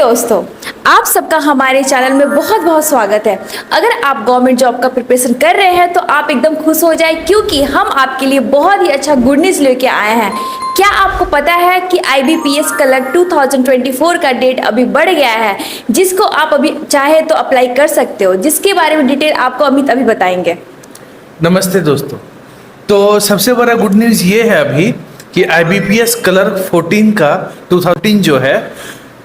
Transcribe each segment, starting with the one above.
दोस्तों, आप सबका हमारे चैनल में बहुत बहुत स्वागत है। अगर आप गवर्नमेंट जॉब का प्रिपरेशन कर रहे हैं तो आप एकदम खुश हो जाए, क्योंकि हम आपके लिए बहुत ही अच्छा गुड न्यूज़ लेके आए हैं। क्या आपको पता है कि IBPS क्लर्क 2024 का डेट अभी बढ़ गया है, जिसको आप अभी चाहे तो अप्लाई कर सकते हो, जिसके बारे में डिटेल आपको अमित अभी बताएंगे। नमस्ते दोस्तों। तो सबसे बड़ा गुड न्यूज़ ये है अभी कि IBPS क्लर्क 14 का 2013 जो है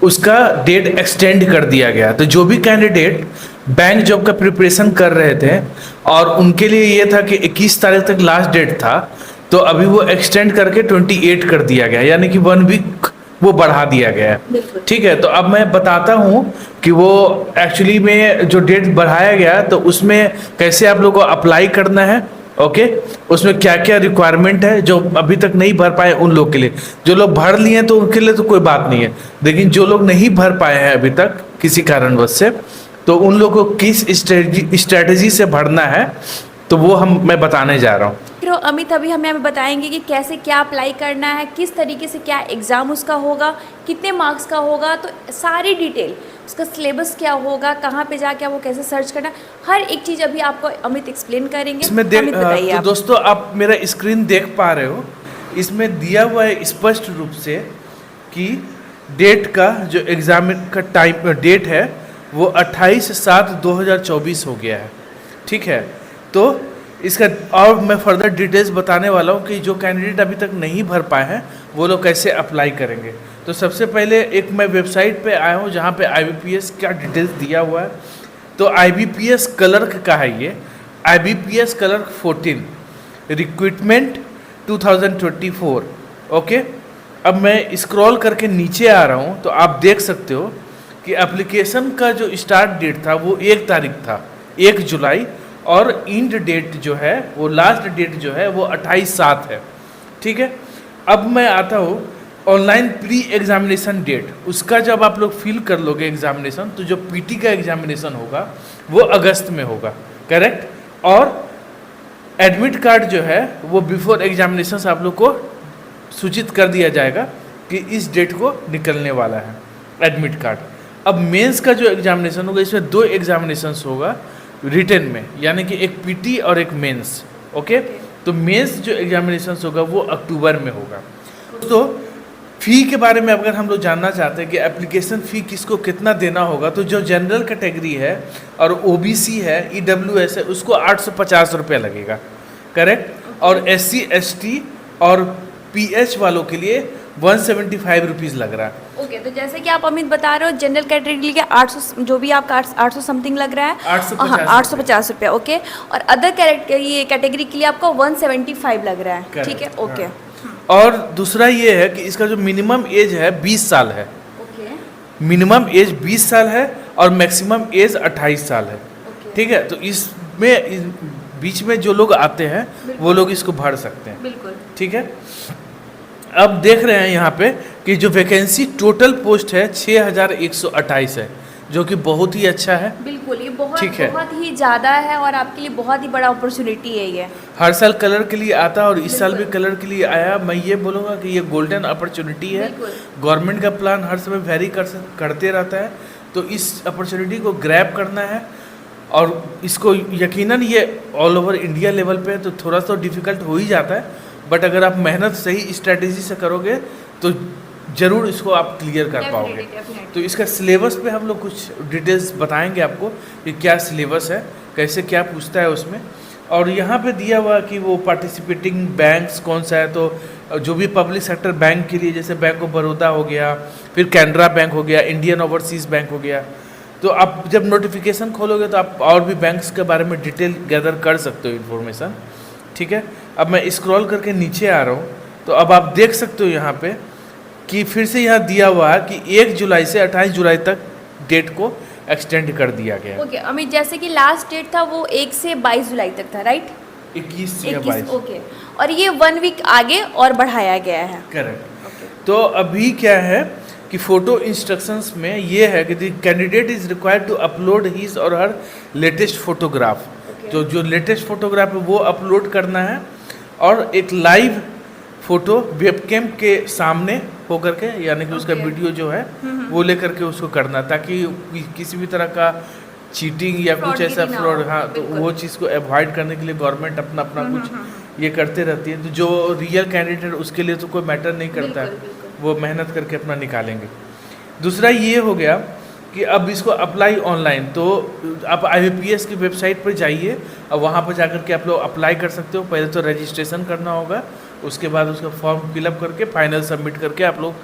उसका डेट एक्सटेंड कर दिया गया। तो जो भी कैंडिडेट बैंक जॉब का प्रिपरेशन कर रहे थे और उनके लिए ये था कि 21 तारीख तक लास्ट डेट था, तो अभी वो एक्सटेंड करके 28 कर दिया गया, यानी कि 1 वीक वो बढ़ा दिया गया है। ठीक है, तो अब मैं बताता हूँ कि वो एक्चुअली में जो डेट बढ़ाया गया तो उसमें कैसे आप लोगों को अप्लाई करना है। ओके, उसमें क्या क्या रिक्वायरमेंट है जो अभी तक नहीं भर पाए उन लोग के लिए। जो लोग भर लिए तो उनके लिए तो कोई बात नहीं है, लेकिन जो लोग नहीं भर पाए हैं अभी तक किसी कारणवश से, तो उन लोगों को किस स्ट्रेटजी से भरना है तो वो मैं बताने जा रहा हूँ। फिर अमित अभी हमें बताएंगे कि कैसे क्या अप्लाई करना है, किस तरीके से क्या एग्ज़ाम उसका होगा, कितने मार्क्स का होगा, तो सारी डिटेल, उसका सिलेबस क्या होगा, कहाँ पे जाके वो कैसे सर्च करना, हर एक चीज़ अभी आपको अमित एक्सप्लेन करेंगे। इसमें अमित बताइए। तो दोस्तों आप मेरा स्क्रीन देख पा रहे हो, इसमें दिया हुआ है स्पष्ट रूप से कि डेट का जो एग्जाम का टाइम डेट है वो 28/7/2024 हो गया है। ठीक है, तो इसका और मैं फर्दर डिटेल्स बताने वाला हूँ कि जो कैंडिडेट अभी तक नहीं भर पाए हैं वो लोग कैसे अप्लाई करेंगे। तो सबसे पहले एक मैं वेबसाइट पे आया हूँ जहाँ पे IBPS का डिटेल्स दिया हुआ है। तो IBPS क्लर्क का है ये, IBPS क्लर्क 14 रिक्रूटमेंट 2024। ओके, अब मैं स्क्रॉल करके नीचे आ रहा हूँ तो आप देख सकते हो कि एप्लीकेशन का जो स्टार्ट डेट था वो 1 तारीख था, 1 जुलाई, और इंड डेट जो है वो लास्ट डेट जो है वो 28/7 है। ठीक है, अब मैं आता हूँ ऑनलाइन प्री एग्जामिनेशन डेट। उसका जब आप लोग फिल कर लोगे एग्जामिनेशन, तो जो PT का एग्जामिनेशन होगा वो अगस्त में होगा, करेक्ट। और एडमिट कार्ड जो है वो बिफोर एग्जामिनेशन से आप लोग को सूचित कर दिया जाएगा कि इस डेट को निकलने वाला है एडमिट कार्ड। अब मेंस का जो एग्जामिनेशन होगा, इसमें 2 एग्जामिनेशंस होगा रिटन में, यानी कि एक PT और एक मेंस। ओके, तो मेंस जो एग्जामिनेशंस होगा वो अक्टूबर में होगा। तो फ़ी के बारे में अगर हम लोग जानना चाहते हैं कि एप्लीकेशन फ़ी किसको कितना देना होगा, तो जो जनरल कैटेगरी है और OBC है, EWS है, उसको 850 रुपया लगेगा, करेक्ट। और SC ST और PH वालों के लिए 175 रुपीज़ लग रहा है। ओके, तो जैसे कि आप अमित बता रहे हो, जनरल कैटेगरी के 800, जो भी आपका 800 समथिंग लग रहा है, 850 रुपया। ओके, और अदर कैटेगरी के लिए आपको 175 लग रहा है। ठीक है, ओके। और दूसरा ये है कि इसका जो मिनिमम एज है 20 साल है। ओके, मिनिमम एज 20 साल है और मैक्सिमम एज 28 साल है। ठीक है, तो इसमें बीच में जो लोग आते हैं वो लोग इसको भर सकते हैं। बिल्कुल। ठीक है, अब देख रहे हैं यहाँ पे कि जो वैकेंसी टोटल पोस्ट है 6128 है, जो कि बहुत ही अच्छा है। बिल्कुल, ये बहुत ठीक है, बहुत ही ज़्यादा है और आपके लिए बहुत ही बड़ा अपॉर्चुनिटी है ये। हर साल कलर के लिए आता है और इस साल भी कलर के लिए आया। मैं ये बोलूँगा कि ये गोल्डन अपॉर्चुनिटी है। गवर्नमेंट का प्लान हर समय वेरी करते रहता है, तो इस अपॉर्चुनिटी को ग्रैब करना है। और इसको यकीनन ये ऑल ओवर इंडिया लेवल पे है, तो थोड़ा सा डिफ़िकल्ट हो ही जाता है, बट अगर आप मेहनत सही स्ट्रैटेजी से करोगे तो ज़रूर इसको आप क्लियर कर पाओगे। तो इसका सिलेबस पे हम लोग कुछ डिटेल्स बताएंगे आपको कि क्या सिलेबस है, कैसे क्या पूछता है उसमें। और यहाँ पे दिया हुआ कि वो पार्टिसिपेटिंग बैंक्स कौन सा है, तो जो भी पब्लिक सेक्टर बैंक के लिए, जैसे बैंक ऑफ बड़ौदा हो गया, फिर कैनरा बैंक हो गया, इंडियन ओवरसीज़ बैंक हो गया। तो आप जब नोटिफिकेशन खोलोगे तो आप और भी बैंक्स के बारे में डिटेल गैदर कर सकते हो इन्फॉर्मेशन। ठीक है, अब मैं स्क्रॉल करके नीचे आ रहा हूँ तो अब आप देख सकते हो यहाँ पे कि फिर से यहाँ दिया हुआ है कि 1 जुलाई से 28 जुलाई तक डेट को एक्सटेंड कर दिया गया। ओके, अमित जैसे कि लास्ट डेट था वो 1 से 22 जुलाई तक था, राइट? 21 या 22। ओके, और ये 1 वीक आगे और बढ़ाया गया है। करेक्ट। तो अभी क्या है कि फ़ोटो इंस्ट्रक्शंस में ये है कि the candidate is required to upload his or her latest photograph. तो जो लेटेस्ट फोटोग्राफ है वो अपलोड करना है और एक लाइव फ़ोटो वेबकैम के सामने होकर के, यानी कि उसका Okay. वीडियो जो है वो लेकर के उसको करना, ताकि किसी भी तरह का चीटिंग या कुछ ऐसा Fraudगिरी ना फ्रॉड, हो, हाँ, तो बिल्कुल। वो चीज़ को अवॉइड करने के लिए गवर्नमेंट अपना अपना कुछ ये करते रहती है। तो जो रियल कैंडिडेट उसके लिए तो कोई मैटर नहीं करता है, बिल्कुल, बिल्कुल। वो मेहनत करके अपना निकालेंगे। दूसरा ये हो गया कि अब इसको अप्लाई ऑनलाइन, तो आप IBPS की वेबसाइट पर जाइए और वहाँ पर जाकर के आप लोग अप्लाई कर सकते हो। पहले तो रजिस्ट्रेशन करना होगा, उसके बाद उसका फॉर्म फिलअप करके फाइनल सबमिट करके आप लोग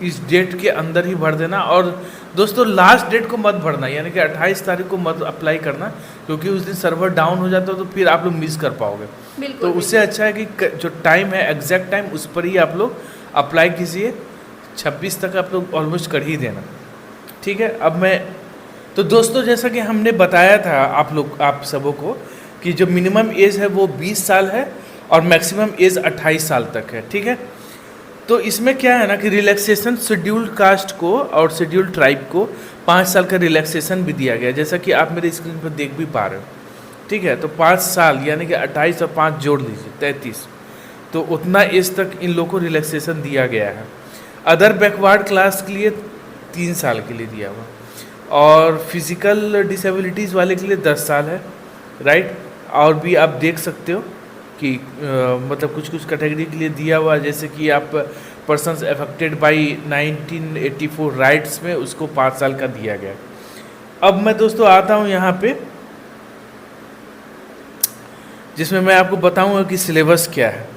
इस डेट के अंदर ही भर देना। और दोस्तों लास्ट डेट को मत भरना, यानी कि 28 तारीख को मत अप्लाई करना, क्योंकि उस दिन सर्वर डाउन हो जाता है तो फिर आप लोग मिस कर पाओगे। बिल्कुल, तो उससे अच्छा है कि जो टाइम है एग्जैक्ट टाइम उस पर ही आप लोग अप्लाई कीजिए। 26 तक आप लोग ऑलमोस्ट कर ही देना, ठीक है। अब मैं तो दोस्तों जैसा कि हमने बताया था आप सबों को कि जो मिनिमम एज है वो 20 साल है और मैक्सिमम एज 28 साल तक है, ठीक है। तो इसमें क्या है ना कि रिलैक्सेशन शेड्यूल्ड कास्ट को और शेड्यूल्ड ट्राइब को 5 साल का रिलैक्सेशन भी दिया गया, जैसा कि आप मेरे स्क्रीन पर देख भी पा रहे हो, ठीक है। तो 5 साल यानी कि 28 और 5 जोड़ लीजिए 33, तो उतना एज तक इन लोगों को रिलैक्सेशन दिया गया है। अदर बैकवर्ड क्लास के लिए 3 साल के लिए दिया हुआ, और फिजिकल डिसेबिलिटीज़ वाले के लिए 10 साल है, राइट। और भी आप देख सकते हो कि मतलब कुछ कुछ कैटेगरी के लिए दिया हुआ, जैसे कि आप पर्सन्स अफेक्टेड बाय 1984 राइट्स में उसको 5 साल का दिया गया। अब मैं दोस्तों आता हूँ यहाँ पे, जिसमें मैं आपको बताऊँगा कि सिलेबस क्या है।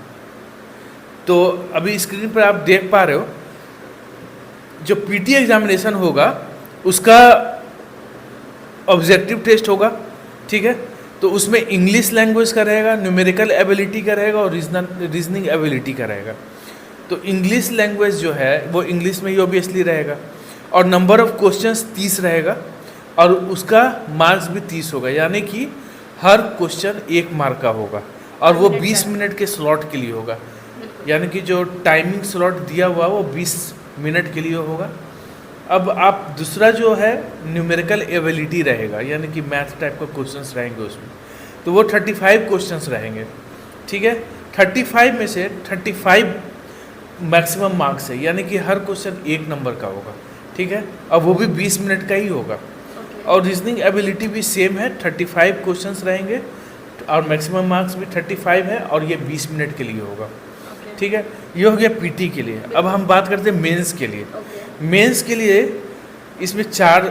तो अभी स्क्रीन पर आप देख पा रहे हो जो PT एग्जामिनेशन होगा उसका ऑब्जेक्टिव टेस्ट होगा, ठीक है। तो उसमें इंग्लिश लैंग्वेज का रहेगा, न्यूमेरिकल एबिलिटी का रहेगा और रीजनिंग एबिलिटी का रहेगा। तो इंग्लिश लैंग्वेज जो है वो इंग्लिश में ही ऑब्वियसली रहेगा, और नंबर ऑफ क्वेश्चंस 30 रहेगा, और उसका मार्क्स भी 30 होगा, यानी कि हर क्वेश्चन 1 मार्क का होगा, और वो 20 मिनट के स्लॉट के लिए होगा, यानी कि जो टाइमिंग स्लॉट दिया हुआ वो 20 मिनट के लिए होगा। अब आप दूसरा जो है न्यूमेरिकल एबिलिटी रहेगा, यानी कि मैथ टाइप का क्वेश्चंस रहेंगे उसमें, तो वो 35 क्वेश्चंस रहेंगे, ठीक है। 35 में से 35 मैक्सिमम मार्क्स है, यानी कि हर क्वेश्चन 1 नंबर का होगा, ठीक है, और वो भी 20 मिनट का ही होगा। और रीजनिंग एबिलिटी भी सेम है, 35 क्वेश्चंस रहेंगे और मैक्सिमम मार्क्स भी 35 है, और ये 20 मिनट के लिए होगा, ठीक है। ये हो गया PT के लिए। अब हम बात करते हैं मेंस के लिए। मेंस के लिए इसमें 4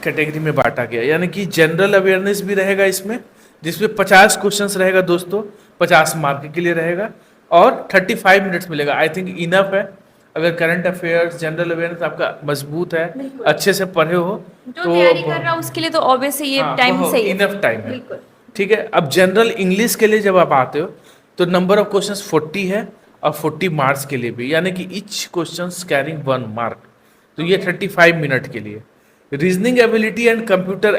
कैटेगरी में बांटा गया, यानी कि जनरल अवेयरनेस भी रहेगा इसमें, जिसमें 50 क्वेश्चंस रहेगा दोस्तों, 50 मार्क के लिए रहेगा, और 35 मिनट्स मिलेगा। आई थिंक इनफ है, अगर करंट अफेयर्स जनरल अवेयरनेस आपका मजबूत है, अच्छे से पढ़े हो जो तैयारी कर रहा है उसके लिए तो ऑब्वियसली ये टाइम सही है, इनफ टाइम है, बिल्कुल, ठीक है। अब जनरल इंग्लिश के लिए जब आप आते हो तो नंबर ऑफ क्वेश्चंस 40 है, और 40 मार्क्स के लिए भी, यानी कि ईच क्वेश्चंस कैरिंग 1 मार्क, तो ये 35 मिनट के लिए। Reasoning ability and computer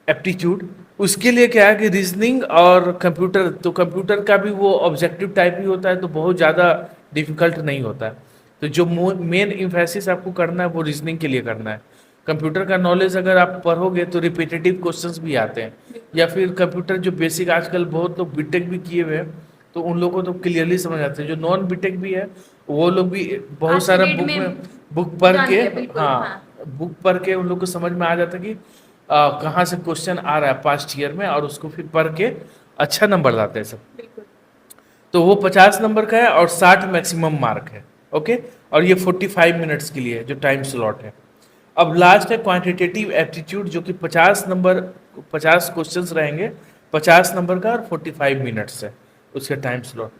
aptitude उसके लिए क्या है कि रीजनिंग और कंप्यूटर, तो कंप्यूटर का भी वो ऑब्जेक्टिव टाइप ही होता है, तो बहुत ज़्यादा डिफिकल्ट नहीं होता है। तो जो मेन इम्फेसिस आपको करना है वो रीजनिंग के लिए करना है। कंप्यूटर का नॉलेज अगर आप पढ़ोगे तो रिपीटेटिव क्वेश्चंस भी आते हैं, या फिर कंप्यूटर जो बेसिक आजकल बहुत लोग बीटेक भी किए हुए हैं तो उन लोगों को तो क्लियरली समझ आते हैं। जो नॉन बीटेक भी है वो लोग भी बहुत सारा बुक पढ़ के, बुक पढ़ के उन लोग को समझ में आ जाता है कि कहाँ से क्वेश्चन आ रहा है पास्ट ईयर में, और उसको फिर पढ़ के अच्छा नंबर लाते हैं सब। तो वो 50 नंबर का है और 60 मैक्सिमम मार्क है, ओके। और ये 45 मिनट्स के लिए है जो टाइम स्लॉट है। अब लास्ट है क्वांटिटेटिव एप्टीट्यूड, जो कि 50 क्वेश्चंस रहेंगे, 50 नंबर का, और 45 मिनट्स है उसका टाइम स्लॉट।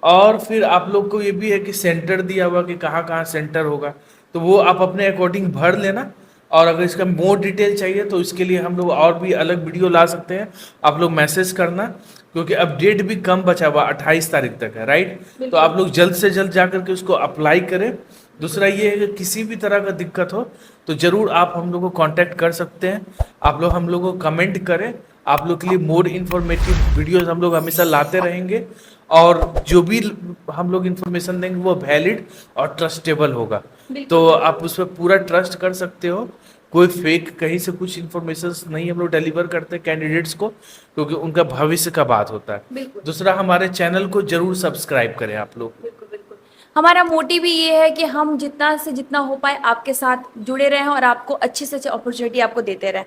और फिर आप लोग को ये भी है कि सेंटर दिया हुआ कि कहाँ कहाँ सेंटर होगा, तो वो आप अपने अकॉर्डिंग भर लेना। और अगर इसका मोर डिटेल चाहिए तो इसके लिए हम लोग और भी अलग वीडियो ला सकते हैं, आप लोग मैसेज करना, क्योंकि अब डेट भी कम बचा हुआ 28 तारीख तक है, राइट। तो आप लोग जल्द से जल्द जा करके उसको अप्लाई करें। दूसरा ये है कि किसी भी तरह का दिक्कत हो तो ज़रूर आप हम लोग को कांटेक्ट कर सकते हैं, आप लोग हम लोग को कमेंट करें। आप लोग के लिए मोर इन्फॉर्मेटिव वीडियोस हम लोग हमेशा लाते रहेंगे, और जो भी हम लोग इन्फॉर्मेशन देंगे वो वैलिड और ट्रस्टेबल होगा, तो आप उस पर पूरा ट्रस्ट कर सकते हो। कोई फेक कहीं से कुछ इन्फॉर्मेशन नहीं हम लोग डिलीवर करते कैंडिडेट्स को, क्योंकि उनका भविष्य का बात होता है। दूसरा, हमारे चैनल को जरूर सब्सक्राइब करें आप लोग। हमारा मोटिव भी ये है कि हम जितना से जितना हो पाए आपके साथ जुड़े रहें और आपको अच्छे से अच्छी अपॉर्चुनिटी आपको देते रहें।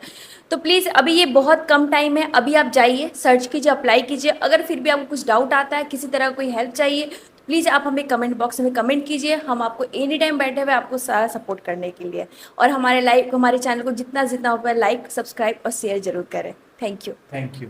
तो प्लीज़ अभी ये बहुत कम टाइम है, अभी आप जाइए, सर्च कीजिए, अप्लाई कीजिए। अगर फिर भी आपको कुछ डाउट आता है, किसी तरह कोई हेल्प चाहिए, तो प्लीज़ आप हमें कमेंट बॉक्स में कमेंट कीजिए। हम आपको एनी टाइम बैठे हुए आपको सारा सपोर्ट करने के लिए। और हमारे चैनल को जितना जितना हो पाए लाइक, सब्सक्राइब और शेयर जरूर करें। Thank you. Thank you.